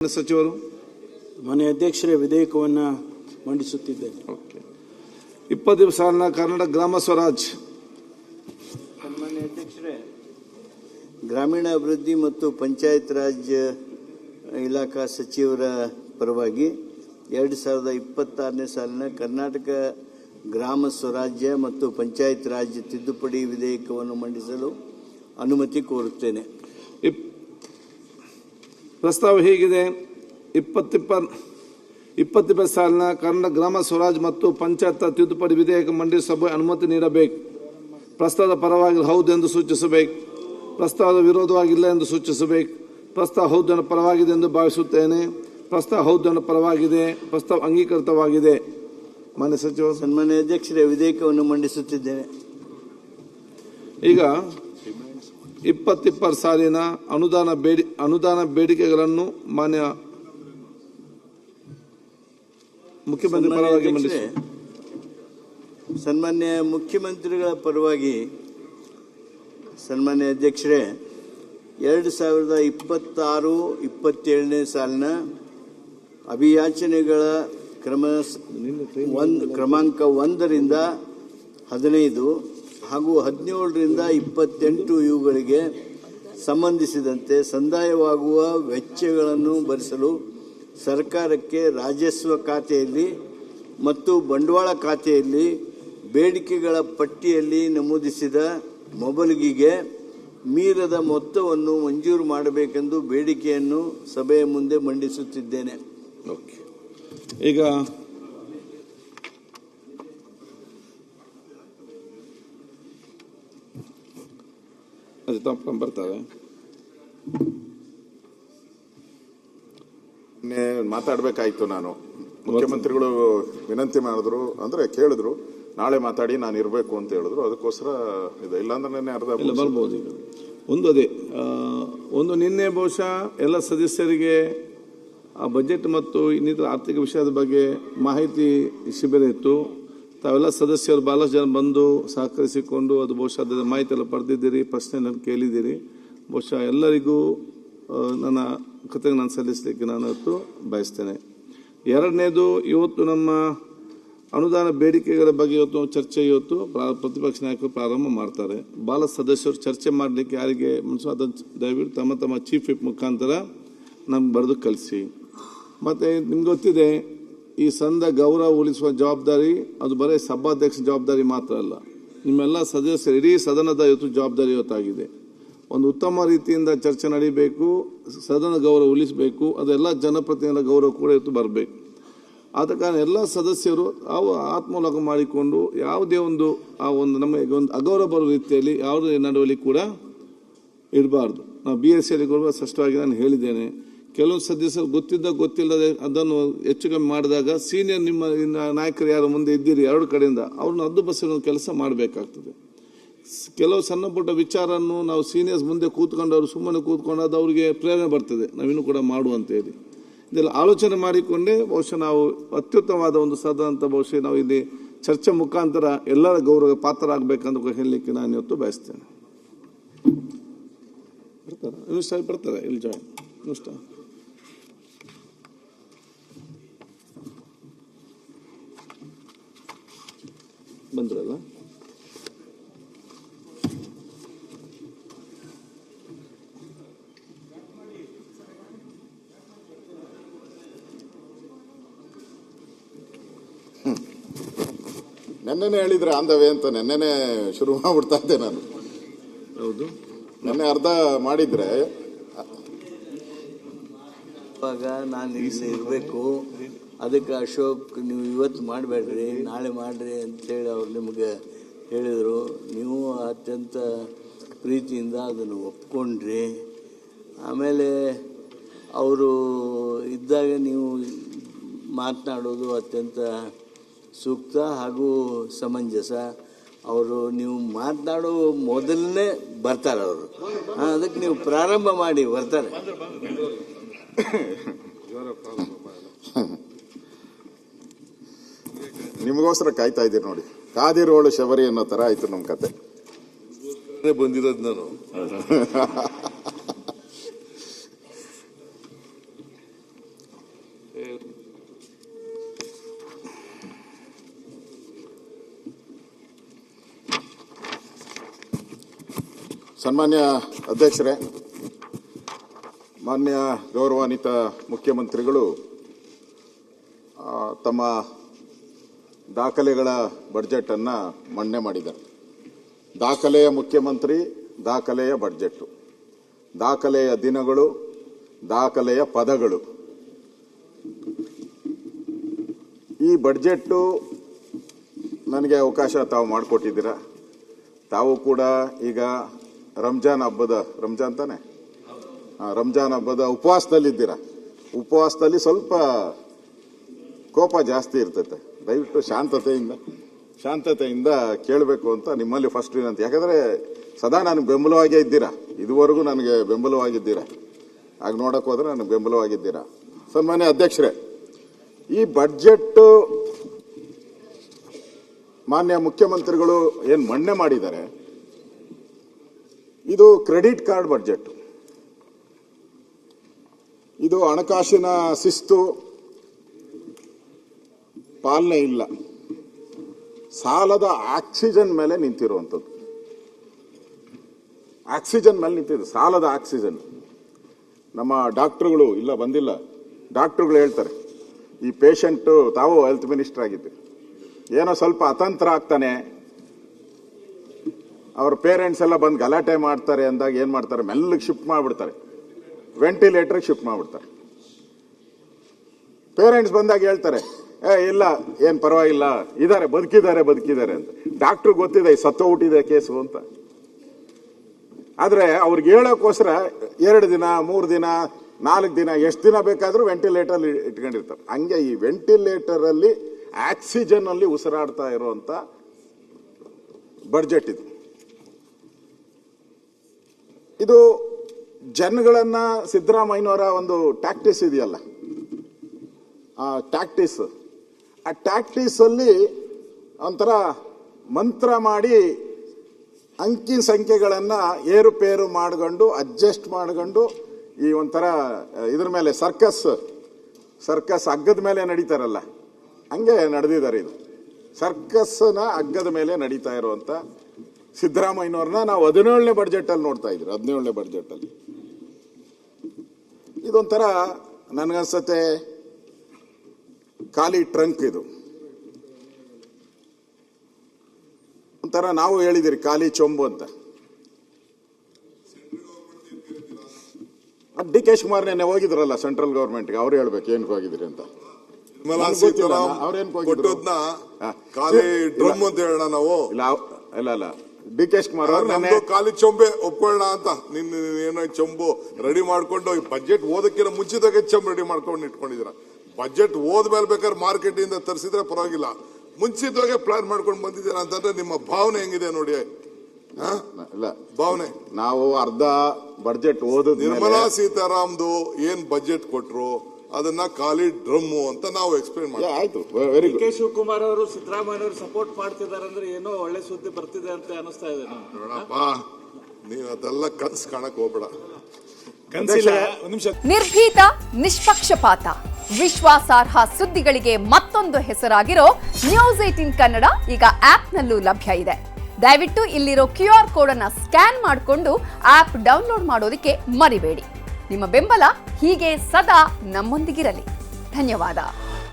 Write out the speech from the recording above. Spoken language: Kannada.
ಸಚಿವರು ಮಾನ್ಯ ಅಧ್ಯಕ್ಷರೇ, ವಿಧೇಯಕವನ್ನು ಮಂಡಿಸುತ್ತಿದ್ದೇನೆ. 20 ಸಾಲಿನ ಕರ್ನಾಟಕ ಗ್ರಾಮ ಸ್ವರಾಜ್. ಮಾನ್ಯ ಅಧ್ಯಕ್ಷರೇ, ಗ್ರಾಮೀಣ ಅಭಿವೃದ್ಧಿ ಮತ್ತು ಪಂಚಾಯತ್ ರಾಜ್ ಇಲಾಖಾ ಸಚಿವರ ಪರವಾಗಿ 2026ನೇ ಸಾಲಿನ ಕರ್ನಾಟಕ ಗ್ರಾಮ ಸ್ವರಾಜ್ಯ ಮತ್ತು ಪಂಚಾಯತ್ ರಾಜ್ ತಿದ್ದುಪಡಿ ವಿಧೇಯಕವನ್ನು ಮಂಡಿಸಲು ಅನುಮತಿ ಕೋರುತ್ತೇನೆ. ಪ್ರಸ್ತಾವ ಹೀಗಿದೆ: 2020 ಸಾಲಿನ ಕರ್ನಾಟಕ ಗ್ರಾಮ ಸ್ವರಾಜ್ ಮತ್ತು ಪಂಚಾಯತ್ ತಿದ್ದುಪಡಿ ವಿಧೇಯಕ ಮಂಡಿಸಿ ಸಭೆ ಅನುಮತಿ ನೀಡಬೇಕು. ಪ್ರಸ್ತಾವದ ಪರವಾಗಿ ಹೌದು ಎಂದು ಸೂಚಿಸಬೇಕು. ಪ್ರಸ್ತಾವದ ವಿರೋಧವಾಗಿಲ್ಲ ಎಂದು ಸೂಚಿಸಬೇಕು. ಪ್ರಸ್ತಾವ ಹೌದು ಪರವಾಗಿದೆ ಎಂದು ಭಾವಿಸುತ್ತೇನೆ. ಪ್ರಸ್ತಾವ ಹೌದು ಪರವಾಗಿದೆ. ಪ್ರಸ್ತಾವ ಅಂಗೀಕೃತವಾಗಿದೆ. ಮಾನ್ಯ ಸಚಿವರು. ಸನ್ಮಾನ್ಯ ಅಧ್ಯಕ್ಷರೇ, ವಿಧೇಯಕವನ್ನು ಮಂಡಿಸುತ್ತಿದ್ದೇನೆ. ಈಗ 2020 ಸಾಲಿನ ಅನುದಾನ ಬೇಡಿಕೆಗಳನ್ನು ಮಾನ್ಯ ಮುಖ್ಯಮಂತ್ರಿ ಪರವಾಗಿ ಮಂಡಿಸಿ. ಸನ್ಮಾನ್ಯ ಮುಖ್ಯಮಂತ್ರಿಗಳ ಪರವಾಗಿ ಸನ್ಮಾನ್ಯ ಅಧ್ಯಕ್ಷರೇ, 2026-27ನೇ ಸಾಲಿನ ಅಭಿಯಾಚನೆಗಳ ಕ್ರಮಾಂಕ 1ರಿಂದ 15 ಹಾಗೂ 17ರಿಂದ 28 ಇವುಗಳಿಗೆ ಸಂಬಂಧಿಸಿದಂತೆ ಸಂದಾಯವಾಗುವ ವೆಚ್ಚಗಳನ್ನು ಭರಿಸಲು ಸರ್ಕಾರಕ್ಕೆ ರಾಜಸ್ವ ಖಾತೆಯಲ್ಲಿ ಮತ್ತು ಬಂಡವಾಳ ಖಾತೆಯಲ್ಲಿ ಬೇಡಿಕೆಗಳ ಪಟ್ಟಿಯಲ್ಲಿ ನಮೂದಿಸಿದ ಮೊಬಲಿಗೆ ಮೀರದ ಮೊತ್ತವನ್ನು ಮಂಜೂರು ಮಾಡಬೇಕೆಂದು ಬೇಡಿಕೆಯನ್ನು ಸಭೆಯ ಮುಂದೆ ಮಂಡಿಸುತ್ತಿದ್ದೇನೆ. ಈಗ ಬರ್ತಾರೆ. ಮಾತಾಡಬೇಕಾಯ್ತು. ನಾನು ಮುಖ್ಯಮಂತ್ರಿಗಳು ವಿನಂತಿ ಮಾಡಿದ್ರು, ಅಂದ್ರೆ ಕೇಳಿದ್ರು, ನಾಳೆ ಮಾತಾಡಿ ನಾನು ಇರಬೇಕು ಅಂತ ಹೇಳಿದ್ರು. ಅದಕ್ಕೋಸ್ಕರ ಇದೆ. ಇಲ್ಲಾಂದ್ರೆ ನೆನ್ನೆ ಅರ್ಧ ಬರ್ಬೋದು. ಈಗ ಒಂದು ನಿನ್ನೆ ಬಹುಶಃ ಎಲ್ಲ ಸದಸ್ಯರಿಗೆ ಆ ಬಜೆಟ್ ಮತ್ತು ಇನ್ನಿತರ ಆರ್ಥಿಕ ವಿಷಯದ ಬಗ್ಗೆ ಮಾಹಿತಿ ಶಿಬಿರ ಇತ್ತು. ತಾವೆಲ್ಲ ಸದಸ್ಯರು ಬಹಳಷ್ಟು ಜನ ಬಂದು ಸಹಕರಿಸಿಕೊಂಡು ಅದು ಬಹುಶಃ ಅದರ ಮಾಹಿತಿ ಎಲ್ಲ ಪಡೆದಿದ್ದೀರಿ, ಪ್ರಶ್ನೆ ಕೇಳಿದ್ದೀರಿ. ಬಹುಶಃ ಎಲ್ಲರಿಗೂ ನನ್ನ ಕೃತಜ್ಞತೆ ನಾನು ಸಲ್ಲಿಸಲಿಕ್ಕೆ ನಾನು ಇವತ್ತು ಬಯಸ್ತೇನೆ. ಎರಡನೇದು, ಇವತ್ತು ನಮ್ಮ ಅನುದಾನ ಬೇಡಿಕೆಗಳ ಬಗ್ಗೆ ಚರ್ಚೆ ಪ್ರತಿಪಕ್ಷ ನಾಯಕರು ಪ್ರಾರಂಭ ಮಾಡ್ತಾರೆ. ಬಾಲ ಸದಸ್ಯರು ಚರ್ಚೆ ಮಾಡಲಿಕ್ಕೆ ಯಾರಿಗೆ ಅದನ್ನು ದಯವಿಟ್ಟು ತಮ್ಮ ಚೀಫ್ ವಿಪ್ ಮುಖಾಂತರ ನಮ್ಗೆ ಬರೆದು ಕಳಿಸಿ. ಮತ್ತು ನಿಮ್ಗೆ ಗೊತ್ತಿದೆ, ಈ ಸಂಘ ಗೌರವ ಉಳಿಸುವ ಜವಾಬ್ದಾರಿ ಅದು ಬರೀ ಸಭಾಧ್ಯಕ್ಷ ಜವಾಬ್ದಾರಿ ಮಾತ್ರ ಅಲ್ಲ, ನಿಮ್ಮೆಲ್ಲ ಸದಸ್ಯರು ಇಡೀ ಸದನದ ಜವಾಬ್ದಾರಿ ಇವತ್ತಾಗಿದೆ. ಒಂದು ಉತ್ತಮ ರೀತಿಯಿಂದ ಚರ್ಚೆ ನಡೀಬೇಕು, ಸದನ ಗೌರವ ಉಳಿಸಬೇಕು, ಅದೆಲ್ಲ ಜನಪ್ರತಿನಿಧಿಗಳ ಗೌರವ ಕೂಡ ಇವತ್ತು ಬರಬೇಕು. ಆದ ಕಾರಣ ಎಲ್ಲ ಸದಸ್ಯರು ಅವು ಆತ್ಮೋಲಕ ಮಾಡಿಕೊಂಡು ಯಾವುದೇ ಒಂದು ನಮಗೆ ಒಂದು ಅಗೌರವ ಬರುವ ರೀತಿಯಲ್ಲಿ ಯಾವುದೇ ನಡವಳಿಕೆ ಕೂಡ ಇರಬಾರ್ದು. ನಾವು BSc ಕೂಡ ಸ್ಪಷ್ಟವಾಗಿ ನಾನು ಹೇಳಿದ್ದೇನೆ. ಕೆಲವು ಸದಸ್ಯರು ಗೊತ್ತಿಲ್ಲದೆ ಅದನ್ನು ಹೆಚ್ಚು ಕಮ್ಮಿ ಮಾಡಿದಾಗ ಸೀನಿಯರ್ ನಿಮ್ಮ ನಾಯಕರು ಯಾರು ಮುಂದೆ ಇದ್ದೀರಿ ಎರಡು ಕಡೆಯಿಂದ ಅವ್ರನ್ನ ಹದ್ದುಬಸ್ತಿರೋ ಕೆಲಸ ಮಾಡಬೇಕಾಗ್ತದೆ. ಕೆಲವು ಸಣ್ಣ ಪುಟ್ಟ ವಿಚಾರನ್ನು ನಾವು ಸೀನಿಯರ್ಸ್ ಮುಂದೆ ಕೂತ್ಕೊಂಡು ಅವರು ಸುಮ್ಮನೆ ಕೂತ್ಕೊಂಡು ಅದು ಅವರಿಗೆ ಪ್ರೇರಣೆ ಬರ್ತದೆ, ನಾವಿನ್ನೂ ಕೂಡ ಮಾಡುವಂತೇಳಿ. ಇದೆಲ್ಲ ಆಲೋಚನೆ ಮಾಡಿಕೊಂಡೇ ಬಹುಶಃ ನಾವು ಅತ್ಯುತ್ತಮವಾದ ಒಂದು ಸದನ ಅಂತ ಬಹುಶಃ ನಾವು ಇಲ್ಲಿ ಚರ್ಚೆ ಮುಖಾಂತರ ಎಲ್ಲರ ಗೌರವ ಪಾತ್ರ ಆಗಬೇಕಂತ ಹೇಳಲಿಕ್ಕೆ ನಾನು ಇವತ್ತು ಬಯಸ್ತೇನೆ. ಬರ್ತಾರೆ ಇಲ್ಲಿ ಜಾಯಿನ್ ಇಷ್ಟ ಬಂದ್ರಲ್ಲ. ನೆನ್ನೆನೆ ಹೇಳಿದ್ರೆ ಆಂದವೇ ಅಂತ ನೆನ್ನೆನೆ ಶುರು ಮಾಡ್ಬಿಡ್ತಾ ಇದ್ದೆ ನಾನು. ಹೌದು, ನೆನ್ನೆ ಅರ್ಧ ಮಾಡಿದ್ರೆ ಇವಾಗ ನಾನು ಇಲ್ಲಿ ಇರಬೇಕು. ಅದಕ್ಕೆ ಅಶೋಕ್, ನೀವು ಇವತ್ತು ಮಾಡಬೇಡ್ರಿ, ನಾಳೆ ಮಾಡ್ರಿ ಅಂತೇಳಿ ಅವ್ರು ನಿಮಗೆ ಹೇಳಿದರು. ನೀವು ಅತ್ಯಂತ ಪ್ರೀತಿಯಿಂದ ಅದನ್ನು ಒಪ್ಕೊಂಡ್ರಿ. ಆಮೇಲೆ ಅವರು ಇದ್ದಾಗ ನೀವು ಮಾತನಾಡೋದು ಅತ್ಯಂತ ಸೂಕ್ತ ಹಾಗೂ ಸಮಂಜಸ. ಅವರು ನೀವು ಮಾತನಾಡೋ ಮೊದಲನೇ ಬರ್ತಾರೆ ಅವರು. ಅದಕ್ಕೆ ನೀವು ಪ್ರಾರಂಭ ಮಾಡಿ ಬರ್ತಾರೆ. ನಿಮಗೋಸ್ಕರ ಕಾಯ್ತಾ ಇದ್ದೀರಿ ನೋಡಿ. ಕಾದಿರೋಳು ಶಬರಿ ಅನ್ನೋ ತರ ಆಯ್ತು ನಮ್ಮ ಕತೆ. ಬಂದಿರೋದು ನಾನು ಸನ್ಮಾನ್ಯ ಅಧ್ಯಕ್ಷರೇ, ಮಾನ್ಯ ಗೌರವಾನ್ವಿತ ಮುಖ್ಯಮಂತ್ರಿಗಳು ತಮ್ಮ ದಾಖಲೆಗಳ ಬಡ್ಜೆಟನ್ನು ಮಂಡನೆ ಮಾಡಿದ್ದಾರೆ. ದಾಖಲೆಯ ಮುಖ್ಯಮಂತ್ರಿ, ದಾಖಲೆಯ ಬಡ್ಜೆಟ್ಟು, ದಾಖಲೆಯ ದಿನಗಳು, ದಾಖಲೆಯ ಪದಗಳು. ಈ ಬಡ್ಜೆಟ್ಟು ನನಗೆ ಅವಕಾಶ ತಾವು ಮಾಡಿಕೊಟ್ಟಿದ್ದೀರಾ. ತಾವು ಕೂಡ ಈಗ ರಂಜಾನ್ ಹಬ್ಬದ ಉಪವಾಸದಲ್ಲಿದ್ದೀರಾ. ಉಪವಾಸದಲ್ಲಿ ಸ್ವಲ್ಪ ಕೋಪ ಜಾಸ್ತಿ ಇರ್ತೈತೆ. ದಯವಿಟ್ಟು ಶಾಂತತೆಯಿಂದ ಕೇಳಬೇಕು ಅಂತ ನಿಮ್ಮಲ್ಲಿ ಫಸ್ಟ್ ವಿನಂತಿ. ಯಾಕಂದರೆ ಸದಾ ನನಗೆ ಬೆಂಬಲವಾಗೇ ಇದ್ದೀರಾ, ಇದುವರೆಗೂ ನನಗೆ ಬೆಂಬಲವಾಗಿದ್ದೀರಾ. ಆಗ ನೋಡಕ್ಕೆ ಹೋದ್ರೆ ನನಗೆ ಬೆಂಬಲವಾಗಿದ್ದೀರಾ. ಸನ್ಮಾನ್ಯ ಅಧ್ಯಕ್ಷರೇ, ಈ ಬಡ್ಜೆಟ್ ಮಾನ್ಯ ಮುಖ್ಯಮಂತ್ರಿಗಳು ಏನು ಮಂಡನೆ ಮಾಡಿದ್ದಾರೆ, ಇದು ಕ್ರೆಡಿಟ್ ಕಾರ್ಡ್ ಬಡ್ಜೆಟ್. ಇದು ಹಣಕಾಸಿನ ಶಿಸ್ತು ಪಾಲನೆ ಇಲ್ಲ, ಸಾಲದ ಆಕ್ಸಿಜನ್ ಮೇಲೆ ನಿಂತಿರುವಂಥದ್ದು. ಸಾಲದ ಆಕ್ಸಿಜನ್. ನಮ್ಮ ಡಾಕ್ಟ್ರುಗಳು ಬಂದಿಲ್ಲ, ಡಾಕ್ಟ್ರುಗಳು ಹೇಳ್ತಾರೆ, ಈ ಪೇಷಂಟು, ತಾವು ಹೆಲ್ತ್ ಮಿನಿಸ್ಟರ್ ಆಗಿದ್ದೀರಿ, ಏನೋ ಸ್ವಲ್ಪ ಅತಂತ್ರ ಆಗ್ತಾನೆ, ಅವ್ರ ಪೇರೆಂಟ್ಸ್ ಎಲ್ಲ ಬಂದು ಗಲಾಟೆ ಮಾಡ್ತಾರೆ ಅಂದಾಗ ಏನು ಮಾಡ್ತಾರೆ, ಮೆಲ್ಲಗೆ ಶಿಫ್ಟ್ ಮಾಡಿಬಿಡ್ತಾರೆ, ವೆಂಟಿಲೇಟರ್ಗೆ ಶಿಫ್ಟ್ ಮಾಡಿಬಿಡ್ತಾರೆ. ಪೇರೆಂಟ್ಸ್ ಬಂದಾಗ ಹೇಳ್ತಾರೆ, ಇಲ್ಲ ಏನು ಪರವಾಗಿಲ್ಲ, ಬದುಕಿದ್ದಾರೆ ಅಂತ. ಡಾಕ್ಟ್ರಿಗೆ ಗೊತ್ತಿದೆ ಸತ್ತೋಗ್ಬಿಟ್ಟಿದೆ ಕೇಸು ಅಂತ. ಆದರೆ ಅವ್ರಿಗೆ ಹೇಳೋಕ್ಕೋಸ್ಕರ 2 ದಿನ 3 ದಿನ 4 ದಿನ ಎಷ್ಟು ದಿನ ಬೇಕಾದರೂ ವೆಂಟಿಲೇಟರ್ ಇಟ್ಕೊಂಡಿರ್ತಾರೆ. ಹಂಗೆ ಈ ವೆಂಟಿಲೇಟರಲ್ಲಿ ಆಕ್ಸಿಜನ್ ಅಲ್ಲಿ ಉಸಿರಾಡ್ತಾ ಇರುವಂತ ಬಡ್ಜೆಟ್ ಇದು ಜನಗಳನ್ನ ಸಿದ್ದರಾಮಯ್ಯನವರ ಒಂದು ಟ್ಯಾಕ್ಟಿಸ್ ಇದೆಯಲ್ಲ, ಆ ಟ್ಯಾಕ್ಟಿಸ್ ಅಲ್ಲಿ ಒಂಥರ ಮಂತ್ರ ಮಾಡಿ ಅಂಕಿ ಸಂಖ್ಯೆಗಳನ್ನ ಏರುಪೇರು ಮಾಡಿಕೊಂಡು ಅಡ್ಜಸ್ಟ್ ಮಾಡಿಕೊಂಡು ಈ ಒಂಥರ ಇದ್ರ ಮೇಲೆ ಸರ್ಕಸ್ ಹಗ್ಗದ ಮೇಲೆ ನಡೀತಾರಲ್ಲ, ಹಂಗೆ ನಡೆದಿದ್ದಾರೆ. ಇದು ಸರ್ಕಸ್ನ ಹಗ್ಗದ ಮೇಲೆ ನಡೀತಾ ಇರುವಂತ ಸಿದ್ದರಾಮಯ್ಯನವ್ರನ್ನ ನಾವು 17ನೇ ಬಡ್ಜೆಟಲ್ಲಿ ನೋಡ್ತಾ ಇದ್ರಿ. 17ನೇ ಬಡ್ಜೆಟಲ್ಲಿ ಇದೊಂಥರ ನನಗನ್ಸತ್ತೆ ಖಾಲಿ ಟ್ರಂಕ್. ಇದು ಒಂಥರ ನಾವು ಹೇಳಿದಿರಿ ಖಾಲಿ ಚೊಂಬು ಅಂತ. ಡಿ ಕೆ ಶಿವಕುಮಾರ್ ನೆನ್ನೆ ಹೋಗಿದ್ರಲ್ಲ ಸೆಂಟ್ರಲ್ ಗವರ್ಮೆಂಟ್ಗೆ, ಅವ್ರು ಹೇಳ್ಬೇಕು ಏನಕ್ಕೆ ಹೋಗಿದ್ರಿ ಅಂತ. ಖಾಲಿ ಡ್ರಮ್ ಅಂತ ಹೇಳೋಣ ನಾವು. ಇಲ್ಲ ಡಿ ಕೆ ಶಿವಕುಮಾರ್ ನಮ್ದು ಖಾಲಿ ಚೊಂಬೆ ಒಪ್ಕೊಳ್ಳೋಣ ಅಂತ. ಏನೋ ಚೊಂಬು ರೆಡಿ ಮಾಡ್ಕೊಂಡು ಬಜೆಟ್ ಓದಕ್ಕಿಂತ ಮುಂಚಿತಾಗೆ ಚೊಂಬು ರೆಡಿ ಮಾಡ್ಕೊಂಡು ಇಟ್ಕೊಂಡಿದ್ರ. ಬಜೆಟ್ ಓದ್ಮೇಲೆ ಬೇಕಾದ್ರೆ ಮಾರ್ಕೆಟ್ ಇಂದ ತರಿಸಿದ್ರೆ ಪರವಾಗಿಲ್ಲ, ಮುಂಚಿತವಾಗಿ ಪ್ಲಾನ್ ಮಾಡ್ಕೊಂಡು ಬಂದಿದ್ದೀರಾ ಅಂತಂದ್ರೆ ನಿಮ್ಮ ಭಾವನೆ ಹೆಂಗಿದೆ ನೋಡಿ. ಇಲ್ಲ ಭಾವನೆ, ನಾವು ಅರ್ಧ ಬಡ್ಜೆಟ್ ಓದ ನಿರ್ಮಲಾ ಸೀತಾರಾಮ್ದು ಏನ್ ಬಜೆಟ್ ಕೊಟ್ರು ಅದನ್ನ ಖಾಲಿ ಡ್ರಮ್ಮು ಅಂತ ನಾವು ಎಕ್ಸ್ಪ್ಲೇನ್ ಮಾಡಿ. ಆಯ್ತು, ವೆರಿ ಗುಡ್. ಕೆ ಶಿವಕುಮಾರ್ ಅವರು ಸಿದ್ದರಾಮಯ್ಯ ಅವರು ಸಪೋರ್ಟ್ ಮಾಡ್ತಿದ್ದಾರೆ ಅಂದ್ರೆ ಏನೋ ಒಳ್ಳೆ ಸುದ್ದಿ ಬರ್ತಿದೆ ಅಂತ ಅನಿಸ್ತಾ ಇದೆ. ನೋಡಪ್ಪ, ನೀವ್ ಅದೆಲ್ಲ ಕನ್ಸ್ ಕಾಣಕ್ ಹೋಗ್ಬೇಡ. ನಿರ್ಭೀತ, ನಿಷ್ಪಕ್ಷಪಾತ, ವಿಶ್ವಾಸಾರ್ಹ ಸುದ್ದಿಗಳಿಗೆ ಮತ್ತೊಂದು ಹೆಸರಾಗಿರೋ ನ್ಯೂಸ್ 18 ಕನ್ನಡ ಈಗ ಆಪ್ನಲ್ಲೂ ಲಭ್ಯ ಇದೆ. ದಯವಿಟ್ಟು ಇಲ್ಲಿರೋ QR ಕೋಡ್ ಅನ್ನ ಸ್ಕ್ಯಾನ್ ಮಾಡಿಕೊಂಡು ಆಪ್ ಡೌನ್ಲೋಡ್ ಮಾಡೋದಕ್ಕೆ ಮರಿಬೇಡಿ. ನಿಮ್ಮ ಬೆಂಬಲ ಹೀಗೆ ಸದಾ ನಮ್ಮೊಂದಿಗಿರಲಿ. ಧನ್ಯವಾದ.